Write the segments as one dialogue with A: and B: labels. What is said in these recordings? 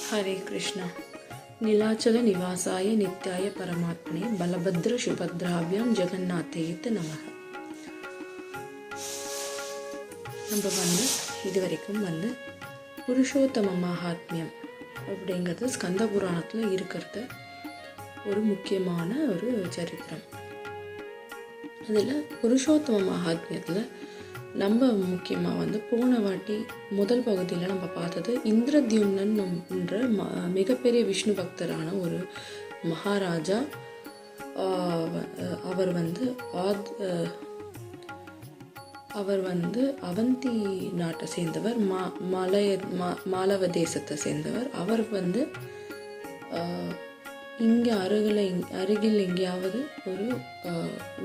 A: ஹரே கிருஷ்ணா. நிலாச்சல நிவாசாய நித்யாய பரமாத்மனே பலபத்ர சுபத்ராபியாம் ஜெகநாத்தையத்து நமக. நம்ம இது வரைக்கும் புருஷோத்தம மகாத்மியம் அப்படிங்கிறது ஸ்கந்த புராணத்தில் இருக்கிறது ஒரு முக்கியமான ஒரு சரித்திரம். அதில் புருஷோத்தம மகாத்மியத்தில் நம்ம முக்கியமாக போன வாட்டி முதல் பகுதியில் நம்ம பார்த்தது இந்திரத்யும்னன் என்ற மிகப்பெரிய விஷ்ணு பக்தரான ஒரு மகாராஜா. அவர் அவந்தி நாட்டை சேர்ந்தவர், மாலவ தேசத்தை சேர்ந்தவர். அவர் இங்கே அருகில் எங்கேயாவது ஒரு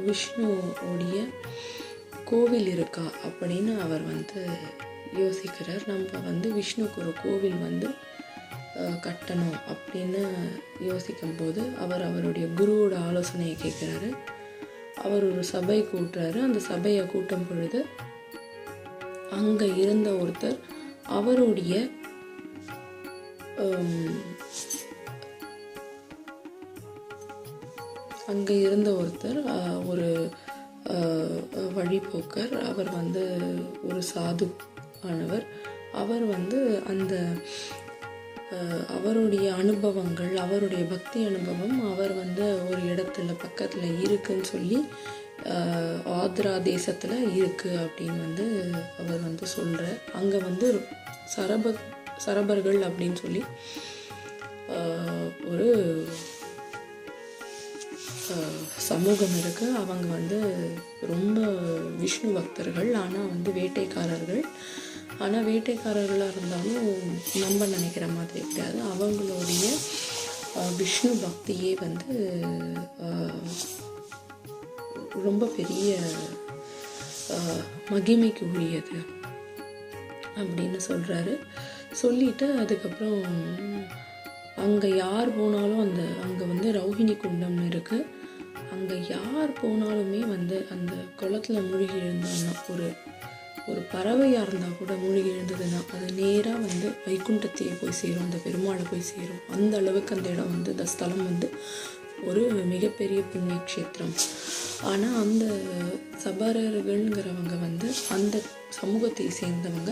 A: விஷ்ணுவோடைய கோவில் இருக்கா அப்படின்னு அவர் யோசிக்கிறார். நம்ம விஷ்ணுக்கு ஒரு கோவில் கட்டணும் அப்படின்னு யோசிக்கும்போது அவருடைய குருவோட ஆலோசனையை கேட்குறாரு. அவர் ஒரு சபை கூட்டுறாரு. அந்த சபையை கூட்டும் பொழுது அங்கே இருந்த ஒருத்தர் ஒரு வழிபோக்கர். அவர் ஒரு சாது ஆனவர். அவர் அந்த அவருடைய அனுபவங்கள், அவருடைய பக்தி அனுபவம் அவர் ஒரு இடத்துல பக்கத்தில் இருக்குன்னு சொல்லி ஆந்திரா தேசத்தில் இருக்குது அப்படின்னு அவர் சொல்கிறார். அங்கே சரபர்கள் அப்படின்னு சொல்லி ஒரு சமூகம் இருக்குது. அவங்க ரொம்ப விஷ்ணு பக்தர்கள், ஆனால் வேட்டைக்காரர்கள். ஆனால் வேட்டைக்காரர்களாக இருந்தாலும் நம்ம நினைக்கிற மாதிரி கிடையாது. அவங்களுடைய விஷ்ணு பக்தியே ரொம்ப பெரிய மகிமைக்கு உரியது அப்படின்னு சொல்கிறாரு. சொல்லிட்டு அதுக்கப்புறம் அங்கே யார் போனாலும் அங்கே ரௌஹிணி குண்டம்னு இருக்குது. அங்கே யார் போனாலுமே அந்த குளத்தில் மூழ்கி எழுந்தோம்னா, ஒரு பறவையாக இருந்தால் கூட மூழ்கி எழுந்ததுன்னா அது நேராக வைகுண்டத்தையே போய் சேரும், அந்த பெருமாளை போய் சேரும். அந்த அளவுக்கு அந்த இடம் அந்த ஸ்தலம் ஒரு மிகப்பெரிய புண்ணிய க்ஷேத்திரம். ஆனால் அந்த சபரர்கள்ங்கிறவங்க அந்த சமூகத்தை சேர்ந்தவங்க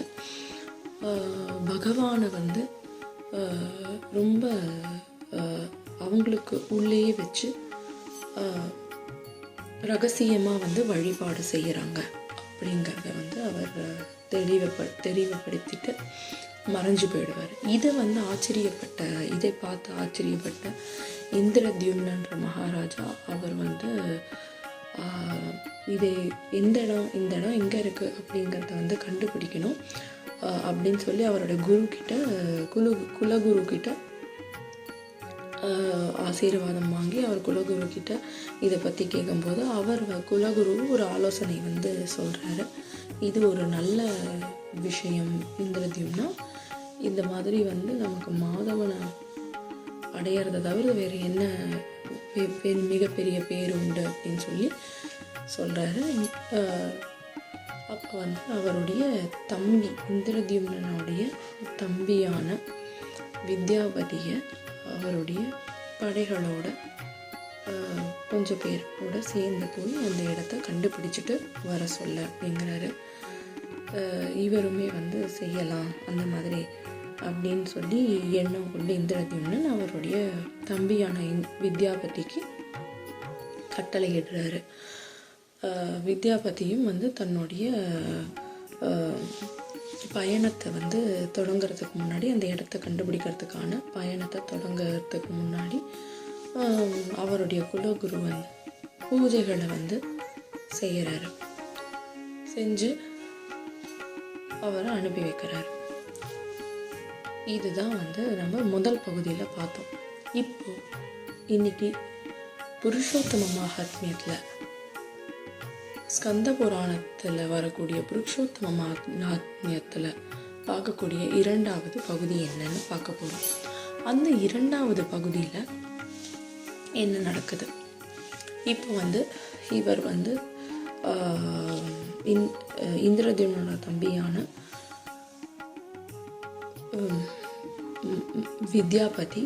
A: பகவானை ரொம்ப அவங்களுக்கு உள்ளேயே வச்சு ரகசியமாக வழிபாடு செய்கிறாங்க அப்படிங்கிறத அவர் தெளிவுபடுத்திட்டு மறைஞ்சு போயிடுவார். இதை பார்த்து ஆச்சரியப்பட்ட இந்திரத்யும்னன்ற மகாராஜா அவர் இந்த இடம் எங்கே இருக்குது அப்படிங்கிறத கண்டுபிடிக்கணும் அப்படின்னு சொல்லி அவரோட குலகுரு கிட்ட ஆசீர்வாதம் வாங்கி அவர் குலகுரு கிட்ட இதை பற்றி கேட்கும்போது அவர் குலகுரு ஒரு ஆலோசனை சொல்கிறாரு. இது ஒரு நல்ல விஷயம் இந்திரத்யும்னா, இந்த மாதிரி நமக்கு மாதவனை அடையிறத தவிர வேறு என்ன மிகப்பெரிய பேர் உண்டு அப்படின்னு சொல்லி சொல்கிறாரு. அப்போ அவருடைய தம்பி இந்திரத்யும்னனுடைய தம்பியான வித்யாபதியை அவருடைய படைகளோட கொஞ்சம் பேரோட சேர்ந்து போய் அந்த இடத்த கண்டுபிடிச்சிட்டு வர சொல்ல அப்படிங்கிறாரு. இவருமே செய்யலாம் அந்த மாதிரி அப்படின்னு சொல்லி எண்ணம் கொண்டு இந்திரத்யும்னன் அவருடைய தம்பியான வித்யாபதிக்கு கட்டளையிடுறாரு. வித்யாபதியும் தன்னுடைய பயணத்தை தொடங்கிறதுக்கு முன்னாடி, அந்த இடத்த கண்டுபிடிக்கிறதுக்கான பயணத்தை தொடங்கிறதுக்கு முன்னாடி அவருடைய குலகுரு பூஜைகளை செய்கிறாரு. செஞ்சு அவரை அனுப்பி வைக்கிறாரு. இதுதான் நம்ம முதல் பகுதியில் பார்த்தோம். இன்னைக்கு புருஷோத்தம மகாத்மியத்தில் ஸ்கந்த புராணத்தில் வரக்கூடிய புருஷோத்தம மகாத்மியத்தில் பார்க்கக்கூடிய இரண்டாவது பகுதி என்னன்னு பார்க்க போகிறோம். அந்த இரண்டாவது பகுதியில் என்ன நடக்குது? இப்போ இவர் இந்திரத்யும்னோட தம்பியான வித்யாபதி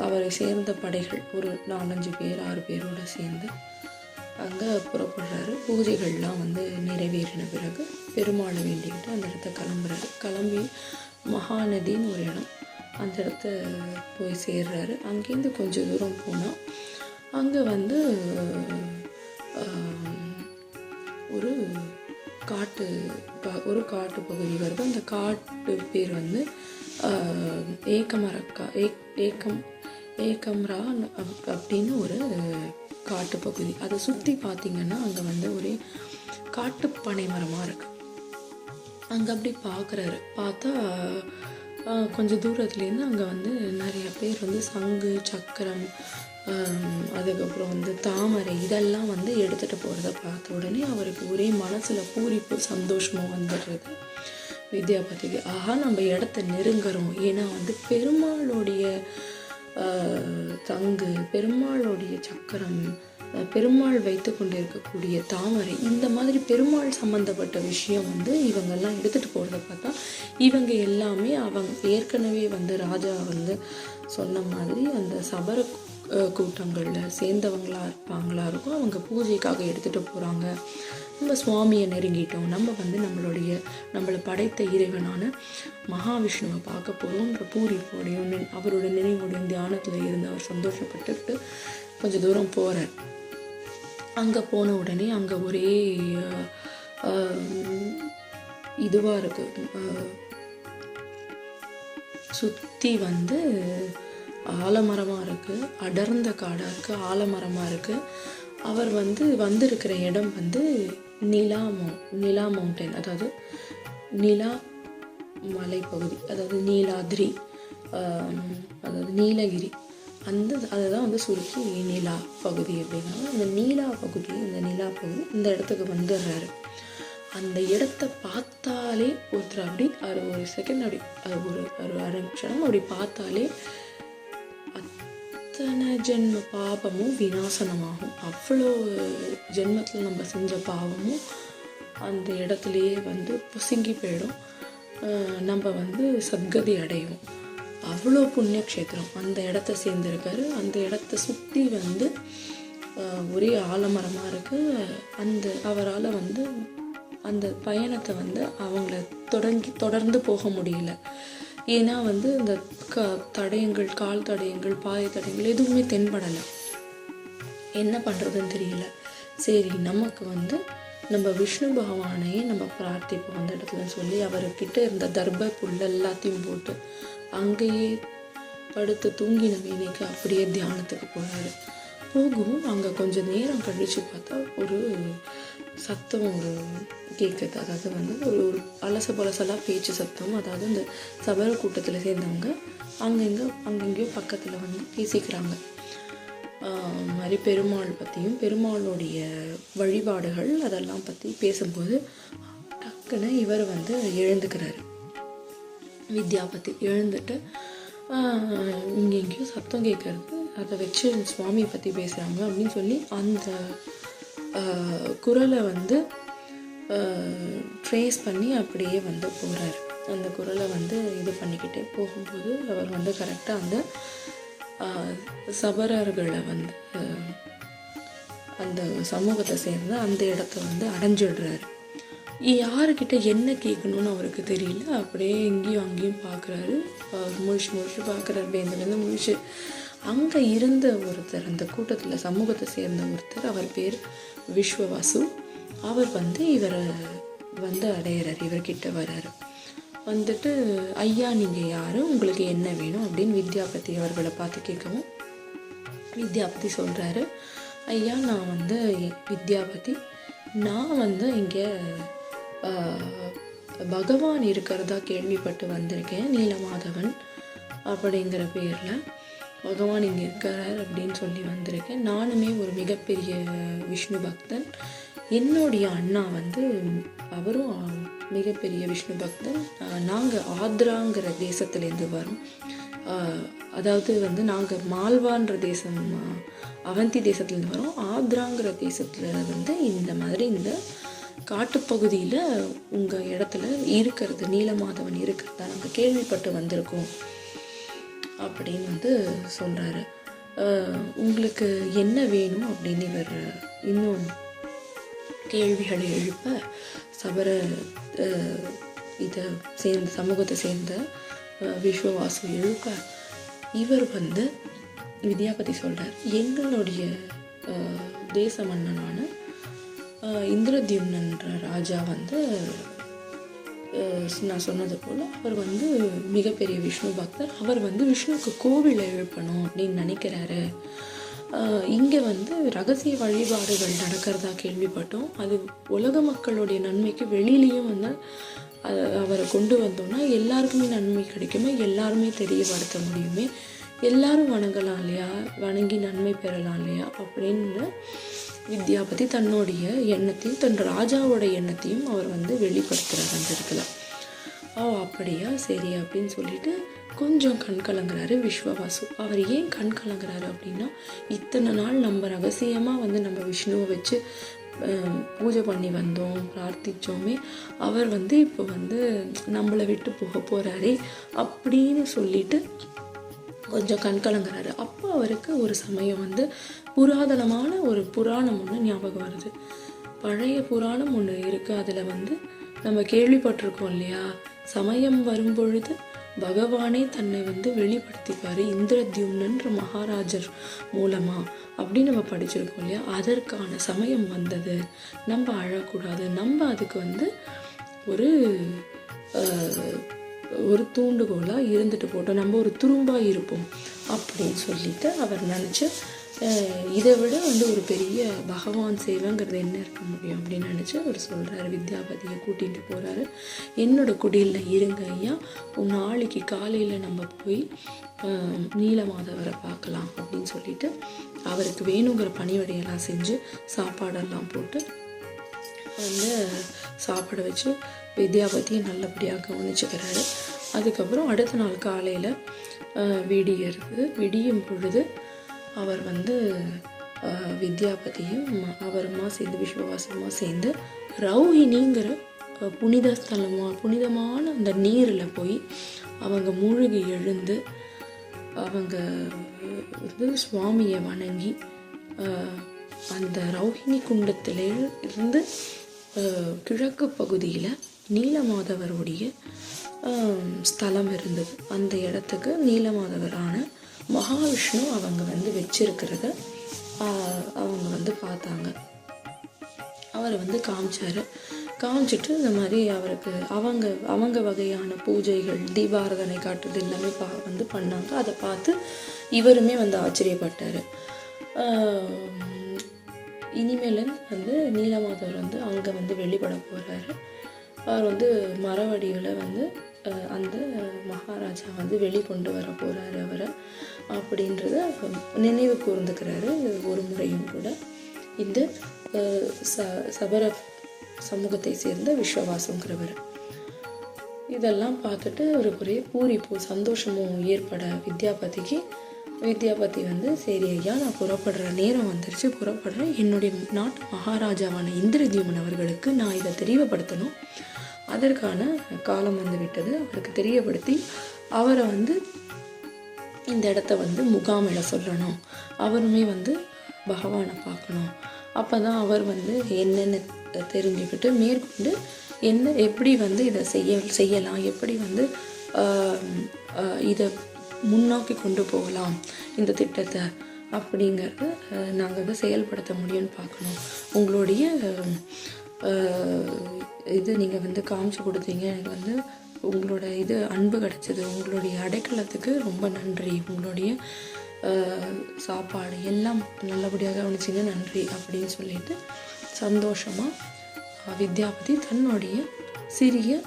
A: அவரை சேர்ந்த படைகள் ஒரு 4-5 பேர் 6 பேரோட சேர்ந்து அங்கே புறப்படுறாரு. பூஜைகள்லாம் நிறைவேறின பிறகு பெருமாளை வேண்டிக்கிட்டு அந்த இடத்த கிளம்புறாரு. கிளம்பி மகாநதின்னு ஒரு இடம், அந்த இடத்த போய் சேர்றாரு. அங்கேருந்து கொஞ்சம் தூரம் போனால் அங்கே ஒரு காட்டு பகுதி வருது. அந்த காட்டு பேர் ஏகம்ரா அப்படின்னு ஒரு காட்டு பகுதி. அதை சுற்றி பார்த்திங்கன்னா அங்கே ஒரே காட்டு பனை மரமாக இருக்குது. அங்கே அப்படி பார்க்குறாரு. பார்த்தா கொஞ்சம் தூரத்துலேருந்து அங்கே நிறைய பேர் சங்கு, சக்கரம், அதுக்கப்புறம் தாமரை இதெல்லாம் எடுத்துகிட்டு போகிறத பார்த்த உடனே அவருக்கு ஒரே மனசில் பூரிப்பு, சந்தோஷமும் வந்துடுறது வித்யாபதிக்கு. ஆஹா, நம்ம இடத்த நெருங்குறோம். ஏன்னா பெருமாளுடைய தங்கு, பெருமாளுடைய சக்கரம், பெருமாள் வைத்து கொண்டு இருக்கக்கூடிய தாமரை, இந்த மாதிரி பெருமாள் சம்மந்தப்பட்ட விஷயம் இவங்கெல்லாம் எடுத்துகிட்டு போகிறத பார்த்தா இவங்க எல்லாமே ஏற்கனவே ராஜா சொன்ன மாதிரி அந்த சபர கூட்டங்களில் சேர்ந்தவங்களாக இருப்பாங்களா இருக்கும். அவங்க பூஜைக்காக எடுத்துகிட்டு போகிறாங்க. நம்ம சுவாமியை நெருங்கிட்டோம், நம்ம நம்மளை படைத்த இறைவனான மகாவிஷ்ணுவை பார்க்க போகிறோன்ற பூரிப்போடையும் அவரோட நினைவோடையும் தியானத்தில் இருந்து அவர் சந்தோஷப்பட்டுக்கிட்டு கொஞ்சம் தூரம் போகிறார். அங்கே போன உடனே அங்கே ஒரே இதுவாக இருக்குது, சுற்றி ஆலமரமாக இருக்குது, அடர்ந்த காடாக இருக்குது, ஆலமரமாக இருக்குது. அவர் வந்திருக்கிற இடம் நிலா மவுண்டன், அதாவது நிலா மலைப்பகுதி, அதாவது நீலாத்ரி, அதாவது நீலகிரி, அதை தான் சுருக்கி நிலா பகுதி அப்படின்னா. இந்த நிலா பகுதி இந்த இடத்துக்கு வந்துடுறாரு. அந்த இடத்த பார்த்தாலே ஒருத்தர் அப்படி ஒரு செகண்ட் அப்படி ஒரு அரை நிமிஷம் அப்படி பார்த்தாலே அத்தனை ஜென்ம பாவமும் விநாசனமாகும். அவ்வளோ ஜென்மத்தில் நம்ம செஞ்ச பாவமும் அந்த இடத்துலையே புசுங்கி போயிடும். நம்ம சத்கதி அடைவோம். அவ்வளோ புண்ணியக்ஷேத்திரம் அந்த இடத்த சேர்ந்துருக்காரு. அந்த இடத்த சுற்றி ஒரே ஆலமரமாக இருக்குது. அவரால் அந்த பயணத்தை அவங்கள தொடர்ந்து போக முடியல. ஏன்னா இந்த தடயங்கள், கால் தடயங்கள், பாய தடயங்கள் எதுவுமே தென்படலை. என்ன பண்ணுறதுன்னு தெரியல. சரி, நமக்கு நம்ம விஷ்ணு பகவானையே நம்ம பிரார்த்திப்போம் அந்த இடத்துல சொல்லி அவர்கிட்ட இருந்த தர்ப புல் எல்லாத்தையும் போட்டு அங்கேயே படுத்து தூங்கின மீனைக்கு அப்படியே தியானத்துக்கு போகிறாரு. போகவும் அங்கே கொஞ்சம் நேரம் கழித்து பார்த்தா ஒரு சத்தம் கேட்குது. அதாவது ஒரு அலசலாக பேச்சு சத்தம். அதாவது இந்த சபர கூட்டத்தில் சேர்ந்தவங்க அங்கங்கேயோ பக்கத்தில் பேசிக்கிறாங்க. மாதிரி பெருமாள் பற்றியும் பெருமாளுடைய வழிபாடுகள் அதெல்லாம் பற்றி பேசும்போது டக்குன்னு இவர் எழுந்துக்கிறாரு. வித்யாபதி எழுந்துட்டு இங்கே எங்கேயோ சத்தம் கேட்குறது, அதை வச்சு சுவாமியை பற்றி பேசுகிறாங்க அப்படின்னு சொல்லி அந்த குரலை ட்ரேஸ் பண்ணி அப்படியே போகிறார். அந்த குரலை இது பண்ணிக்கிட்டே போகும்போது அவர் கரெக்டாக அந்த சபரர்களை அந்த சமூகத்தை சேர்ந்து அந்த இடத்த அடைஞ்சிடுறாரு. யாருக்கிட்ட என்ன கேட்கணும்னு அவருக்கு தெரியல. அப்படியே இங்கேயும் அங்கேயும் பார்க்குறாரு. முழிச்சு பார்க்குறாரு. பேந்திலேருந்து முழிச்சு அங்கே இருந்த ஒருத்தர், அந்த கூட்டத்தில் சமூகத்தை சேர்ந்த ஒருத்தர், அவர் பேர் விஸ்வவாசு. அவர் இவரை அடையிறார். இவர்கிட்ட வர்றாரு. ஐயா நீங்கள் யார், உங்களுக்கு என்ன வேணும் அப்படின்னு வித்யாபதி அவர்களை பார்த்து கேட்கவும் வித்யாபதி சொல்கிறாரு, ஐயா நான் வித்யாபதி, நான் இங்கே பகவான் இருக்கிறதா கேள்விப்பட்டு வந்திருக்கேன். நீலமாதவன் அப்படிங்கிற பேரில் பகவான் இங்கே இருக்கிறார் அப்படின்னு சொல்லி வந்திருக்கேன். நானுமே ஒரு மிகப்பெரிய விஷ்ணு பக்தன். என்னுடைய அண்ணா அவரும் மிகப்பெரிய விஷ்ணு பக்தன். நாங்கள் ஆத்ராங்கிற தேசத்துலேருந்து வரோம். அதாவது நாங்கள் மால்வான்ற தேசம், அவந்தி தேசத்துலேருந்து வரோம். ஆத்ராங்கிற தேசத்தில் இந்த மாதிரி இந்த காட்டுப்பகுதியில் உங்கள் இடத்துல இருக்கிறது நீலமாதவன் இருக்கிறதா நாங்கள் கேள்விப்பட்டு வந்திருக்கோம் அப்படின்னு வந்து சொல்கிறாரு. உங்களுக்கு என்ன வேணும் அப்படின்னு இவர் இன்னும் கேள்விகளை எழுப்ப சபர இதை சேர்ந்த சமூகத்தை சேர்ந்த விஸ்வவாசு எழுப்ப இவர் வந்து வித்யாபதி சொல்கிறார், எங்களுடைய தேச மன்னனான இந்திரத்யும்னன்ற ராஜா வந்து நான் சொன்னது போல் அவர் வந்து மிகப்பெரிய விஷ்ணு பக்தர். அவர் வந்து விஷ்ணுவுக்கு கோவில் எழுப்பணும் அப்படின்னு நினைக்கிறாரு. இங்கே வந்து ரகசிய வழிபாடுகள் நடக்கிறதா கேள்விப்பட்டோம். அது உலக மக்களுடைய நன்மைக்கு வெளியிலையும் வந்து அவரை கொண்டு வந்தோம்னா எல்லாருக்குமே நன்மை கிடைக்குமே, எல்லாருமே தெரியப்படுத்த முடியுமே, எல்லாரும் வணங்கலாம் இல்லையா, வணங்கி நன்மை பெறலாம் இல்லையா அப்படின்னு வித்யாபதி தன்னுடைய எண்ணத்தையும் தன் ராஜாவோட எண்ணத்தையும் அவர் வந்து வெளிப்படுத்துகிறார் அந்த இடத்துல. அப்படியா சரி அப்படின்னு சொல்லிட்டு கொஞ்சம் கண் கலங்குறாரு விஸ்வவாசு. அவர் ஏன் கண் கலங்குறாரு அப்படின்னா, இத்தனை நாள் நம்ம ரகசியமாக வந்து நம்ம விஷ்ணுவை வச்சு பூஜை பண்ணி வந்தோம், பிரார்த்திச்சோமே, அவர் வந்து இப்போ வந்து நம்மளை விட்டு போக போகிறாரே அப்படின்னு சொல்லிட்டு கொஞ்சம் கண் கலங்குறாரு. அப்போ அவருக்கு ஒரு சமயம் வந்து புராதனமான ஒரு புராணம் ஒன்று ஞாபகம் வருது. பழைய புராணம் ஒன்று இருக்குது. அதில் வந்து நம்ம கேள்விப்பட்டிருக்கோம் இல்லையா, சமயம் வரும்பொழுது பகவானே தன்னை வந்து வெளிப்படுத்திப்பார் இந்திரத்யும்னன்ற மகாராஜர் மூலமா அப்படின்னு நம்ம படிச்சிருக்கோம் இல்லையா. அதற்கான சமயம் வந்தது, நம்ம அழக்கூடாது, நம்ம அதுக்கு வந்து ஒரு தூண்டுகோலாக இருந்துட்டு போட்டோம், நம்ம ஒரு துரும்பாக இருப்போம் அப்படின்னு சொல்லிட்டு அவர் நினச்சி இதை விட வந்து ஒரு பெரிய பகவான் சேவைங்கிறது என்ன இருக்க முடியும் அப்படின்னு நினச்சி அவர் சொல்கிறாரு. வித்யாபதியை கூட்டிகிட்டு போகிறாரு. என்னோட குடியில் இருங்க ஐயா, நாளைக்கு காலையில் நம்ம போய் நீலமாதவரை பார்க்கலாம் அப்படின்னு சொல்லிட்டு அவருக்கு வேணுங்கிற பணிவடையெல்லாம் செஞ்சு சாப்பாடெல்லாம் போட்டு வந்து சாப்பிட வச்சு வித்யாபதியை நல்லபடியாக கவனிச்சுக்கிறாரு. அதுக்கப்புறம் அடுத்த நாள் காலையில் விடியும் பொழுது அவர் வந்து வித்யாபதியும் அவருமா சேர்ந்து விஸ்வவாசமாக சேர்ந்து ரௌஹினிங்கிற புனிதமான அந்த நீரில் போய் அவங்க மூழ்கி எழுந்து அவங்க வந்து சுவாமியை வணங்கி அந்த ரௌஹினி குண்டத்திலே இருந்து கிழக்கு பகுதியில் நீலமாதவருடைய ஸ்தலம் இருந்தது. அந்த இடத்துக்கு நீலமாதவரான மகாவிஷ்ணு அவங்க வந்து வச்சிருக்கிறத அவங்க வந்து பார்த்தாங்க. அவரை வந்து காமிச்சிட்டு இந்த மாதிரி அவருக்கு அவங்க வகையான பூஜைகள், தீபாராதனை காட்டுறது எல்லாமே வந்து பண்ணாங்க. அதை பார்த்து இவருமே வந்து ஆச்சரியப்பட்டார். இனிமேல் வந்து நீலமாதவர் வந்து அங்கே வந்து வெளிப்பட போகிறாரு. அவர் வந்து மரவடிவில் வந்து அந்த மகாராஜா வந்து வெளிக்கொண்டு வர போகிறாரு அவரை அப்படின்றத நினைவு கூர்ந்துக்கிறாரு ஒரு முறையும் கூட இந்த சபர சமூகத்தை சேர்ந்த விஸ்வவாசுங்கிறவர். இதெல்லாம் பார்த்துட்டு அவருக்கு ஒரே சந்தோஷமும் ஏற்பட வித்யாபதி வந்து சரி ஐயா, நான் புறப்படுற நேரம் வந்துருச்சு, புறப்படுறேன். என்னுடைய நாட்டு மகாராஜாவான இந்திரத்யும்னன் அவர்களுக்கு நான் இதை தெரியப்படுத்தணும், அதற்கான காலம் வந்து விட்டது. அவருக்கு தெரியப்படுத்தி அவரை வந்து இந்த இடத்த வந்து முகாமிட சொல்லணும், அவருமே வந்து பகவானை பார்க்கணும். அப்போ தான் அவர் வந்து என்னென்ன தெரிஞ்சுக்கிட்டு மேற்கொண்டு எப்படி வந்து இதை செய்யலாம், எப்படி வந்து இதை முன்னோக்கி கொண்டு போகலாம் இந்த திட்டத்தை அப்படிங்கிறத நாங்கள் வந்து செயல்படுத்த முடியும்னு பார்க்கணும். உங்களுடைய இது நீங்கள் வந்து காமிச்சு கொடுத்தீங்க, எனக்கு வந்து உங்களோட இது அன்பு கிடச்சிது, உங்களுடைய அடைக்கலத்துக்கு ரொம்ப நன்றி, உங்களுடைய சாப்பாடு எல்லாம் நல்லபடியாக கவனிச்சிங்க, நன்றி அப்படின்னு சொல்லிட்டு சந்தோஷமாக வித்யாபதி தன்னுடைய சிறிய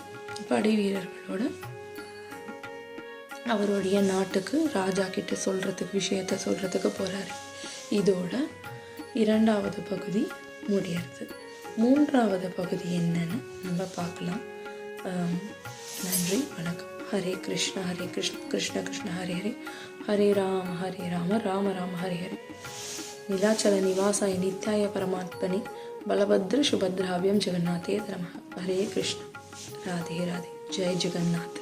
A: படை வீரர்களோட அவருடைய நாட்டுக்கு ராஜா கிட்ட விஷயத்தை சொல்கிறதுக்கு போகிறாரு. இதோட 2வது பகுதி முடியறது. 3வது பகுதி என்னன்னு நம்ம பார்க்கலாம். நன்றி, வணக்கம். ஹரே கிருஷ்ணா ஹரே கிருஷ்ண கிருஷ்ண கிருஷ்ண ஹரே ஹரே, ஹரே ராம ராம ராம ஹரே ஹரே. நீலாச்சல நிவாசாய நித்யாய பரமாத்மனே बलभद्र सुभद्राभ्यम जगन्नाथे नमः. हरे कृष्ण. ராதே ராதே. ஜெய் ஜெகநாத்.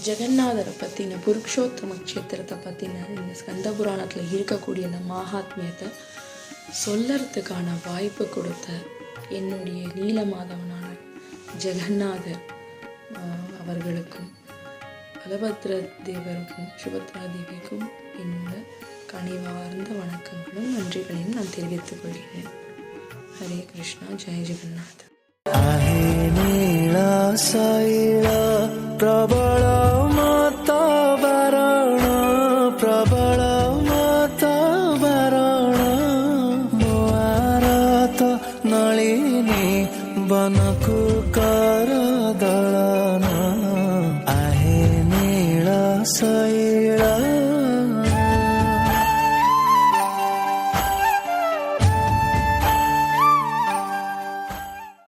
A: ஜெகநாதரை பற்றின புருஷோத்தம க்ஷேத்திரத்தை பற்றின இந்த ஸ்கந்த புராணத்தில் இருக்கக்கூடிய இந்த மகாத்மியத்தை சொல்லறதுக்கான வாய்ப்பு கொடுத்த என்னுடைய நீலமாதவனான ஜெகநாதர் அவர்களுக்கும் பலபத்ர தேவருக்கும் சுபத்ரா தேவிக்கும் என்னோட கனிவார்ந்த வணக்கங்களும் நன்றிகளையும் நான் தெரிவித்துக் கொள்கிறேன். ஹரே கிருஷ்ணா. ஜெய் ஜெகநாத்.
B: பிரபல மாதா வரண பிரபல மாதா வரண முஆரತ ನಳಿನಿ ಬನಕು ಕರ ದಳನ आहे ನೀಳ ಸೈ